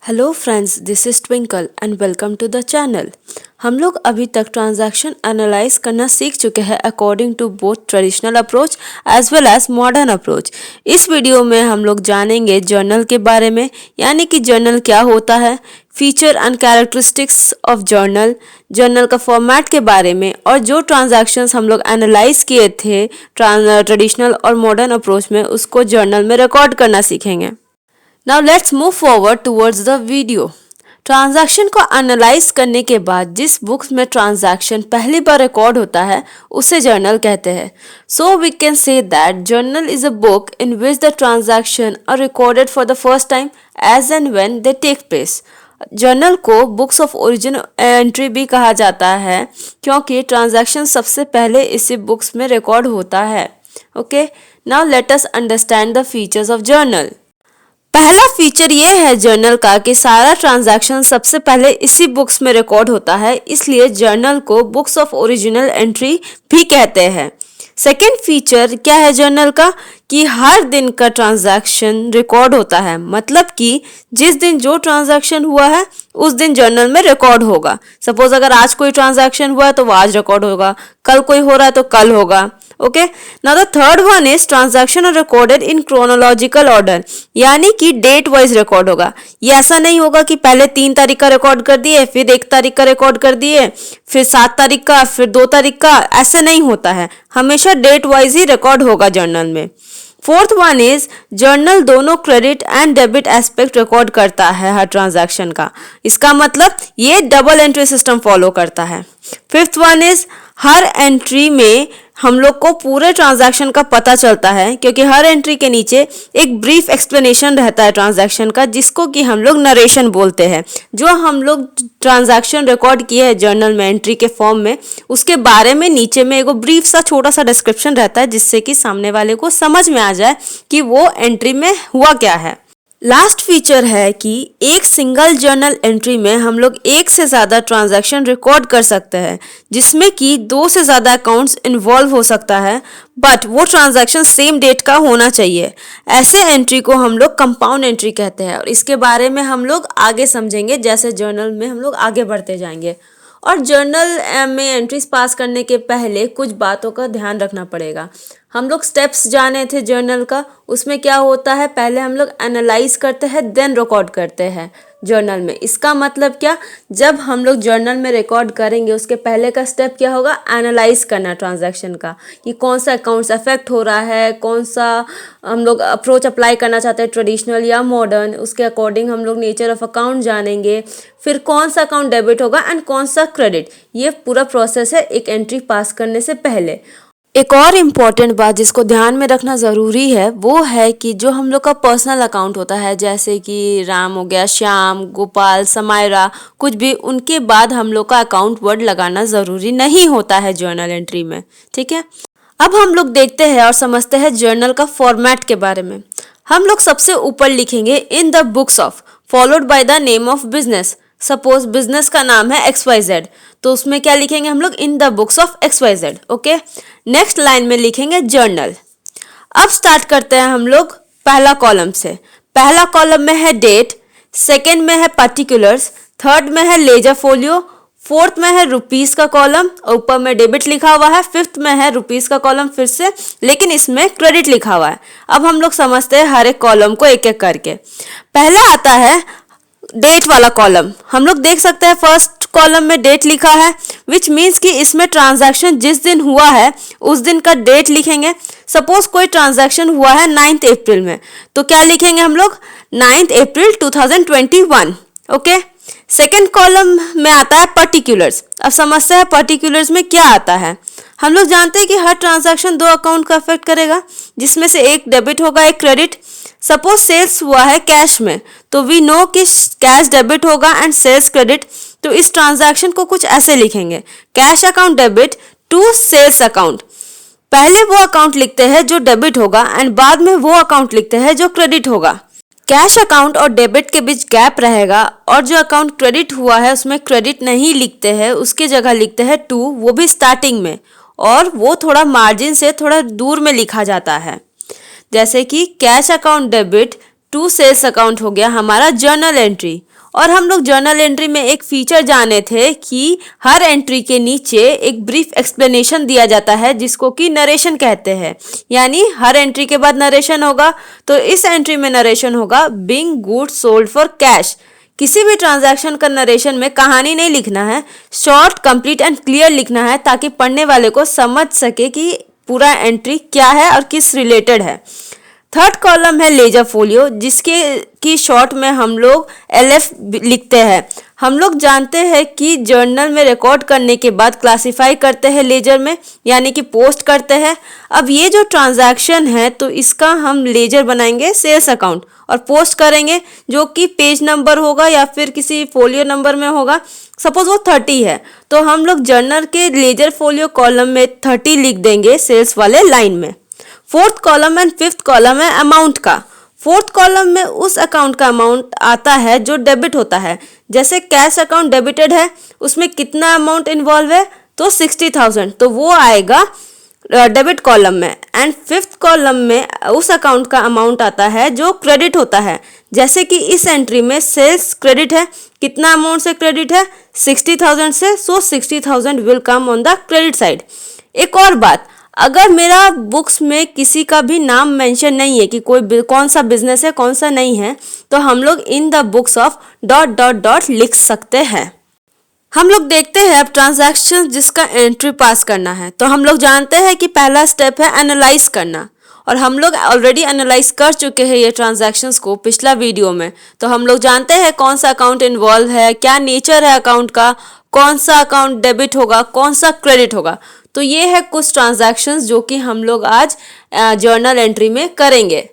Hello friends, this is Twinkle and welcome to the channel. हम लोग अभी तक ट्रांजैक्शन एनालाइज करना सीख चुके हैं according to both traditional approach as well as modern approach. इस वीडियो में हम लोग जानेंगे जर्नल के बारे में, यानी कि जर्नल क्या होता है, feature and characteristics of journal, journal का फॉर्मेट के बारे में, और जो ट्रांजैक्शंस हम लोग एनालाइज किए थे ट्रेडिशनल और मॉडर्न अप्रोच में उसको जर्नल में रिकॉर्ड करना सीखेंगे। Now let's move forward towards the video. Transaction को एनालाइज करने के बाद जिस बुक्स में ट्रांजैक्शन पहली बार रिकॉर्ड होता है उसे जर्नल कहते हैं। So we can say that journal is a book in which the transaction are recorded for the first time as and when they take place. Journal को बुक्स ऑफ ओरिजिन एंट्री भी कहा जाता है क्योंकि transaction सबसे पहले इसी books में रिकॉर्ड होता है। Okay, now let us understand the features of journal. पहला फीचर ये है जर्नल का कि सारा ट्रांजैक्शन सबसे पहले इसी बुक्स में रिकॉर्ड होता है, इसलिए जर्नल को बुक्स ऑफ ओरिजिनल एंट्री भी कहते हैं। सेकेंड फीचर क्या है जर्नल का कि हर दिन का ट्रांजैक्शन रिकॉर्ड होता है, मतलब कि जिस दिन जो ट्रांजैक्शन हुआ है उस दिन जर्नल में रिकॉर्ड होगा। सपोज अगर आज कोई ट्रांजैक्शन हुआ है तो वो आज रिकॉर्ड होगा, कल कोई हो रहा है तो कल होगा। Okay, now the third one is transaction are recorded in chronological order, यानी कि डेट वाइज रिकॉर्ड होगा। ये ऐसा नहीं होगा कि पहले 3 तारीख का रिकॉर्ड कर दिए, फिर 1 तारीख का रिकॉर्ड कर दिए, फिर 7 तारीख का, फिर 2 तारीख का, ऐसा नहीं होता है। हमेशा डेट वाइज ही रिकॉर्ड होगा जर्नल में। फोर्थ वन इज जर्नल दोनों credit and debit aspect record करता है हर ट्रांजैक्शन का, इसका मतलब ये डबल एंट्री सिस्टम फॉलो करता है। Fifth one is her entry में हम लोग को पूरे ट्रांजैक्शन का पता चलता है क्योंकि हर एंट्री के नीचे एक ब्रीफ एक्सप्लेनेशन रहता है ट्रांजैक्शन का, जिसको कि हम लोग नरेशन बोलते हैं। जो हम लोग ट्रांजैक्शन रिकॉर्ड किए हैं जर्नल में एंट्री के फॉर्म में, उसके बारे में नीचे में एक ब्रीफ सा छोटा सा डिस्क्रिप्शन रहता है, जिससे कि सामने वाले को समझ में आ जाए कि वो एंट्री में हुआ क्या है। लास्ट फीचर है कि एक सिंगल जर्नल एंट्री में हम लोग एक से ज़्यादा ट्रांजैक्शन रिकॉर्ड कर सकते हैं, जिसमें कि 2 से ज़्यादा अकाउंट्स इन्वॉल्व हो सकता है, बट वो ट्रांजैक्शन सेम डेट का होना चाहिए। ऐसे एंट्री को हम लोग कंपाउंड एंट्री कहते हैं और इसके बारे में हम लोग आगे समझेंगे जैसे जर्नल में हम लोग आगे बढ़ते जाएंगे। और जर्नल में एंट्रीज पास करने के पहले कुछ बातों का ध्यान रखना पड़ेगा। हम लोग स्टेप्स जाने थे जर्नल का, उसमें क्या होता है, पहले हम लोग एनालाइज करते हैं देन रिकॉर्ड करते हैं जर्नल में। इसका मतलब क्या, जब हम लोग जर्नल में रिकॉर्ड करेंगे उसके पहले का स्टेप क्या होगा, एनालाइज करना ट्रांजैक्शन का, कि कौन सा अकाउंट्स अफेक्ट हो रहा है, कौन सा हम लोग अप्रोच अप्लाई करना चाहते हैं ट्रेडिशनल या मॉडर्न, उसके अकॉर्डिंग हम लोग नेचर ऑफ अकाउंट जानेंगे, फिर कौन सा अकाउंट डेबिट होगा एंड कौन सा क्रेडिट। ये पूरा प्रोसेस है एक एंट्री पास करने से पहले। एक और इम्पॉर्टेंट बात जिसको ध्यान में रखना ज़रूरी है वो है कि जो हम लोग का पर्सनल अकाउंट होता है, जैसे कि राम हो गया, श्याम, गोपाल, समायरा, कुछ भी, उनके बाद हम लोग का अकाउंट वर्ड लगाना ज़रूरी नहीं होता है जर्नल एंट्री में। ठीक है, अब हम लोग देखते हैं और समझते हैं जर्नल का फॉर्मेट के बारे में। हम लोग सबसे ऊपर लिखेंगे in the books of, followed by the name of business. Suppose business का नाम है XYZ, तो उसमें क्या लिखेंगे हम लोग, in the books of XYZ। Okay, next line में लिखेंगे जर्नल। अब स्टार्ट करते हैं हम लोग पहला कॉलम से। पहला कॉलम में है डेट, सेकंड में है पर्टिकुलर्स, थर्ड में है लेजर फोलियो, फोर्थ में है रुपीस का कॉलम और ऊपर में डेबिट लिखा हुआ है, फिफ्थ में है रुपीस का कॉलम फिर से, लेकिन इसमें क्रेडिट लिखा हुआ है। अब हम लोग समझते हैं हर एक कॉलम को एक एक करके। पहला आता है डेट वाला कॉलम। हम लोग देख सकते हैं फर्स्ट कॉलम में डेट लिखा है, विच मीन्स कि इसमें ट्रांजैक्शन जिस दिन हुआ है उस दिन का डेट लिखेंगे। सपोज कोई ट्रांजैक्शन हुआ है 9 अप्रैल में, तो क्या लिखेंगे हम लोग, 9 अप्रैल 2021। ओके, सेकेंड कॉलम में आता है पर्टिकुलर्स। अब समझते हैं पर्टिकुलर्स में क्या आता है। हम लोग जानते हैं कि हर ट्रांजैक्शन 2 अकाउंट का अफेक्ट करेगा, जिसमें से एक डेबिट होगा एक क्रेडिट। सपोज सेल्स हुआ है कैश में, तो वी नो कि कैश डेबिट होगा एंड सेल्स क्रेडिट, तो इस ट्रांजैक्शन को कुछ ऐसे लिखेंगे, cash account debit to sales account. पहले वो अकाउंट लिखते हैं जो डेबिट होगा एंड बाद में वो अकाउंट लिखते हैं जो क्रेडिट होगा। कैश अकाउंट और डेबिट के बीच गैप रहेगा और जो अकाउंट क्रेडिट हुआ है उसमें क्रेडिट नहीं लिखते हैं, उसके जगह लिखते हैं टू, वो भी स्टार्टिंग में, और वो थोड़ा मार्जिन से थोड़ा दूर में लिखा जाता है। जैसे कि cash account debit to sales account हो गया हमारा जर्नल एंट्री, और हम लोग जर्नल एंट्री में एक फीचर जाने थे कि हर एंट्री के नीचे एक ब्रीफ एक्सप्लेनेशन दिया जाता है जिसको कि नरेशन कहते हैं। यानी हर एंट्री के बाद नरेशन होगा। तो इस एंट्री में नरेशन होगा being goods sold for cash. किसी भी ट्रांजैक्शन का नरेशन में कहानी नहीं लिखना है, शॉर्ट, कंप्लीट एंड क्लियर लिखना है ताकि पढ़ने वाले को समझ सके कि पूरा एंट्री क्या है और किस रिलेटेड है। थर्ड कॉलम है लेजर फोलियो, जिसके की शॉर्ट में हम लोग LF लिखते हैं। हम लोग जानते हैं कि जर्नल में रिकॉर्ड करने के बाद क्लासिफाई करते हैं लेजर में, यानी कि पोस्ट करते हैं। अब ये जो ट्रांजैक्शन है तो इसका हम लेजर बनाएंगे सेल्स अकाउंट और पोस्ट करेंगे, जो कि पेज नंबर होगा या फिर किसी फोलियो नंबर में होगा। सपोज वो 30 है तो हम लोग जर्नल के लेजर फोलियो कॉलम में 30 लिख देंगे सेल्स वाले लाइन में। Fourth column and fifth column है अमाउंट का। फोर्थ कॉलम में उस अकाउंट का अमाउंट आता है जो डेबिट होता है। जैसे कैश अकाउंट डेबिटेड है, उसमें कितना अमाउंट इन्वॉल्व है तो 60,000, तो वो आएगा डेबिट कॉलम में। एंड फिफ्थ कॉलम में उस अकाउंट का अमाउंट आता है जो क्रेडिट होता है। जैसे कि इस एंट्री में सेल्स क्रेडिट है, कितना अमाउंट से क्रेडिट है 60,000 से, सो 60,000 will come on the credit side. एक और बात, अगर मेरा बुक्स में किसी का भी नाम मेंशन नहीं है कि कोई कौन सा बिजनेस है कौन सा नहीं है, तो हम लोग इन द बुक्स ऑफ ... लिख सकते हैं। हम लोग देखते हैं अब ट्रांजैक्शन जिसका एंट्री पास करना है। तो हम लोग जानते हैं कि पहला स्टेप है एनालाइज करना, और हम लोग ऑलरेडी एनालाइज कर चुके हैं ये ट्रांजैक्शंस को पिछला वीडियो में। तो हम लोग जानते हैं कौन सा अकाउंट इन्वॉल्व है, क्या नेचर है अकाउंट का, कौन सा अकाउंट डेबिट होगा, कौन सा क्रेडिट होगा। तो ये है कुछ ट्रांजैक्शंस जो कि हम लोग आज जर्नल एंट्री में करेंगे।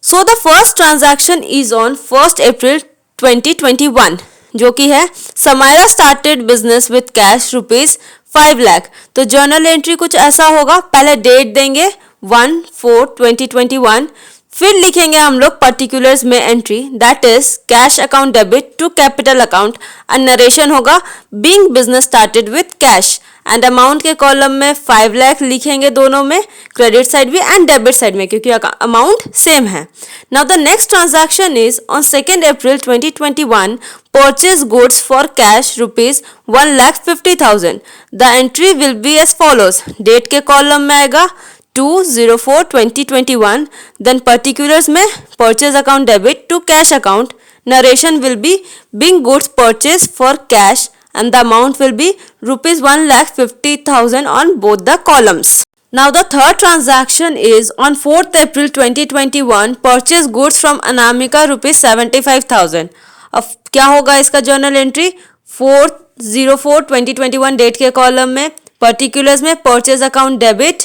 So the first transaction is on 1 अप्रैल 2021, जो कि है Samaira started business with cash ₹5 lakh. तो जर्नल एंट्री कुछ ऐसा होगा, पहले डेट देंगे 1/4/2021, फिर लिखेंगे हम लोग पर्टिकुलर्स में entry that is cash account debit to capital account, and narration होगा being business started with cash. And amount के कॉलम में 5 लाख लिखेंगे दोनों में, क्रेडिट साइड भी एंड डेबिट साइड में, क्योंकि अमाउंट सेम है। Now the next transaction is on 2 April 2021, purchase goods for cash ₹1,50,000. The entry will be as follows. Date के कॉलम में आएगा 2/04/2021, then particulars में purchase account debit to cash account, narration will be being goods purchased for cash and the amount will be ₹1,50,000 on both the columns. Now the third transaction is on 4th April 2021, purchase goods from Anamika ₹75,000. अब क्या होगा इसका journal entry 4/04/2021 date के column में, particulars में purchase account debit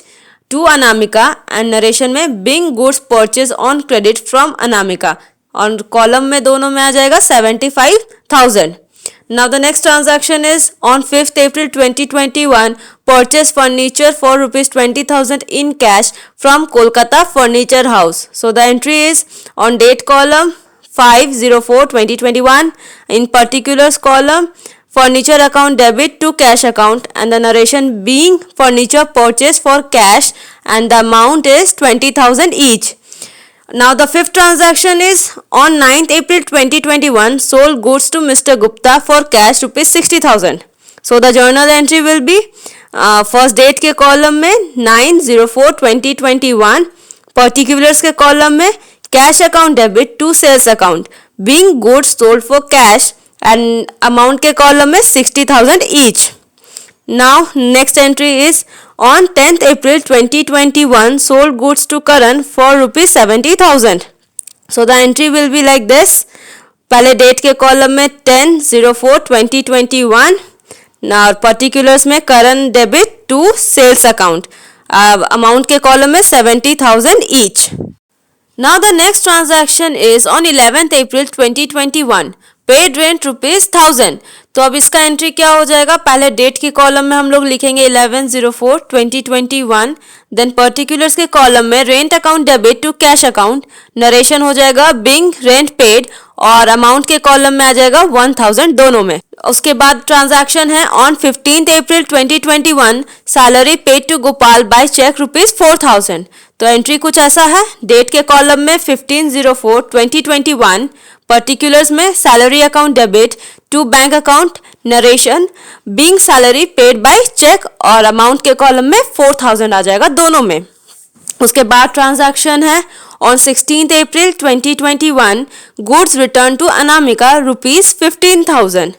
to Anamika and narration में being goods purchase on credit from Anamika, और column में दोनों में आ जाएगा 75,000. Now the next transaction is on 5th April 2021, purchase furniture for ₹20,000 in cash from Kolkata Furniture House. So the entry is on date column 5/04/2021, in particulars column furniture account debit to cash account, and the narration being furniture purchased for cash and the amount is 20,000 each. Now the fifth transaction is on 9th April 2021, sold goods to Mr. Gupta for cash ₹60,000. So the journal entry will be first date के column में 9/04/2021, particulars के column में cash account debit to sales account being goods sold for cash and amount के column में 60,000 each. Now next entry is on 10th April 2021, sold goods to Karan for ₹70,000. So the entry will be like this. पहले date के column में 10/04/2021, now particulars में Karan debit to sales account, amount के column में 70,000 each. Now the next transaction is on 11th April 2021, paid rent ₹1,000. तो अब इसका entry क्या हो जाएगा, पहले डेट के कॉलम में हम लोग लिखेंगे 11/04/2021, देन पर्टिकुलर्स के कॉलम में rent account debit to cash account, narration हो जाएगा बीइंग रेंट पेड, और अमाउंट के कॉलम में आ जाएगा 1,000 दोनों में। उसके बाद ट्रांजैक्शन है on 15th April 2021, salary paid to Gopal by cheque ₹4,000. तो एंट्री कुछ ऐसा है, डेट के कॉलम में 15/04/2021, पर्टिकुलर्स में salary account debit to bank account, narration being salary paid by cheque, और अमाउंट के कॉलम में 4000 आ जाएगा दोनों में। उसके बाद ट्रांजैक्शन है on 16 April 2021 goods return to Anamika ₹15,000।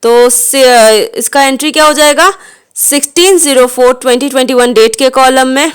तो इसका एंट्री क्या हो जाएगा 16/04/2021 डेट के कॉलम में।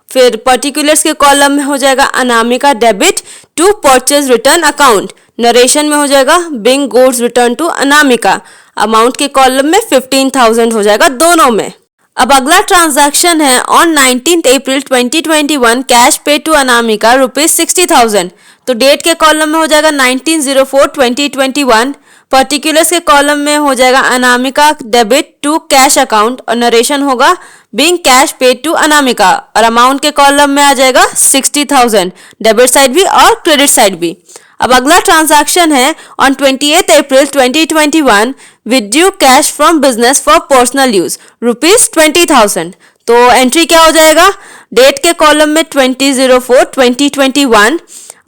फिर पर्टिकुलर्स के कॉलम में हो जाएगा Anamika debit to purchase return account, narration में हो जाएगा being goods return to Anamika, amount के कॉलम में 15,000 हो जाएगा दोनों में। अब अगला ट्रांजैक्शन है ऑन 19 अप्रैल 2021 कैश पे टू अनामिका ₹60,000। तो डेट के कॉलम में हो जाएगा 19/04/2021, पर्टिकुलर्स के कॉलम में हो जाएगा Anamika debit to cash account और नरेशन होगा being cash paid to Anamika, और अमाउंट के कॉलम में आ जाएगा 60,000, डेबिट साइड भी और क्रेडिट साइड भी। अब अगला ट्रांजैक्शन है on 28 April 2021 withdrew cash from business for personal use ₹20,000। तो एंट्री क्या हो जाएगा डेट के कॉलम में 20/04/2021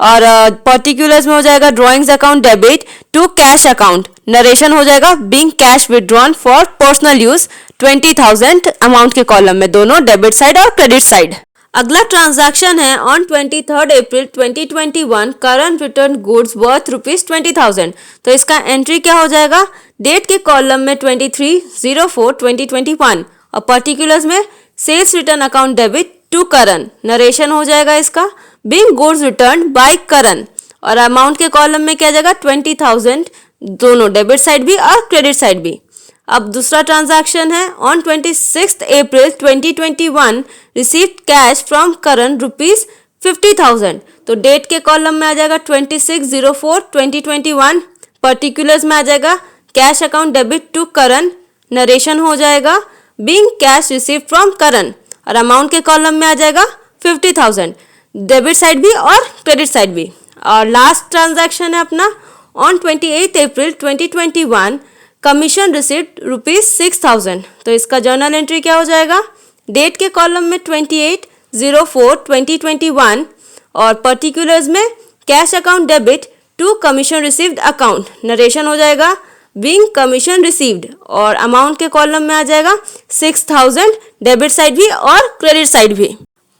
और पर्टिकुलर्स में हो जाएगा drawings account debit to cash account, narration हो जाएगा being cash withdrawn for personal use 20,000, amount के कॉलम में दोनों डेबिट साइड और क्रेडिट साइड। अगला ट्रांजैक्शन है on 23 April 2021 current return goods worth ₹20,000। तो इसका एंट्री क्या हो जाएगा डेट के कॉलम में 23/04/2021 और पर्टिकुलर्स में sales return account debit to Karan, narration हो जाएगा इसका being goods return by Karan, और अमाउंट के कॉलम में क्या जाएगा 20,000, दोनों डेबिट साइड भी और क्रेडिट साइड भी। अब दूसरा ट्रांजैक्शन है on 26 April 2021 received cash from Karan ₹50,000। तो डेट के कॉलम में आ जाएगा 26/04/2021, पर्टिकुलर्स में आ जाएगा cash account debit to Karan, narration हो जाएगा being cash received from Karan, और अमाउंट के कॉलम में आ जाएगा 50,000, डेबिट साइड भी और क्रेडिट साइड भी। और लास्ट ट्रांजैक्शन है अपना ऑन 28 अप्रैल 2021 कमीशन रिसीव्ड ₹6,000। तो इसका जर्नल एंट्री क्या हो जाएगा डेट के कॉलम में 28/04/2021 और पर्टिकुलर्स में cash account debit to commission received account, narration हो जाएगा बीइंग कमीशन रिसीव्ड, और अमाउंट के कॉलम में आ जाएगा 6,000, डेबिट साइड भी और क्रेडिट साइड भी।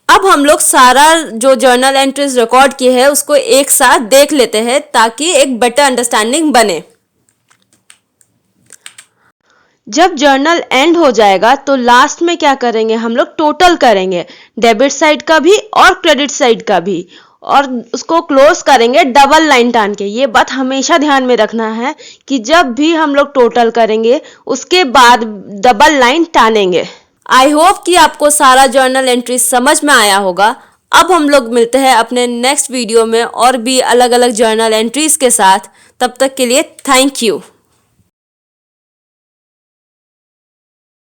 अब हम लोग सारा जो जर्नल एंट्रीज रिकॉर्ड की है उसको एक साथ देख लेते हैं ताकि एक बेटर अंडरस्टैंडिंग बने। जब जर्नल एंड हो जाएगा तो लास्ट में क्या करेंगे हम लोग टोटल करेंगे, डेबिट साइड का भी और क्रेडिट साइड का भी, और उसको क्लोज करेंगे डबल लाइन टान के। ये बात हमेशा ध्यान में रखना है कि जब भी हम लोग टोटल करेंगे उसके बाद डबल लाइन टानेंगे। आई होप कि आपको सारा जर्नल एंट्री समझ में आया होगा। अब हम लोग मिलते हैं अपने नेक्स्ट वीडियो में और भी अलग अलग जर्नल एंट्रीज के साथ। तब तक के लिए थैंक यू।